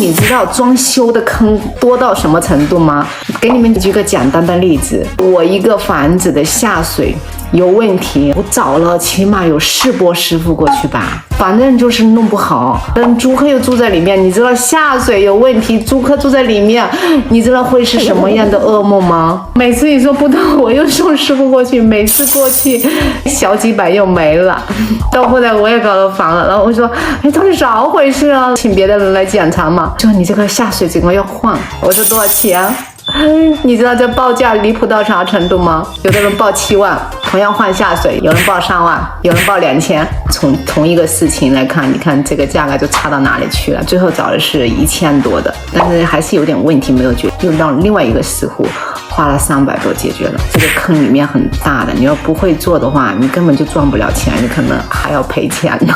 你知道装修的坑多到什么程度吗？给你们举个简单的例子，我一个房子的下水有问题，我找了起码有4波师傅过去吧，反正就是弄不好。等租客又住在里面，你知道下水有问题，租客住在里面，你知道会是什么样的噩梦吗？每次你说不动，我又送师傅过去，每次过去小几百又没了。到后来我也搞了房了，然后我说，到底咋回事啊？请别的人来检查嘛，说你这个下水整个要换。我说多少钱？你知道这报价离谱到啥程度吗？有的人报7万，同样换下水，有人报3万，有人报2000。从同一个事情来看，你看这个价格就差到哪里去了？最后找的是1000多的，但是还是有点问题没有解决，又让另外一个师傅花了300多解决了。这个坑里面很大的，你要不会做的话，你根本就赚不了钱，你可能还要赔钱呢。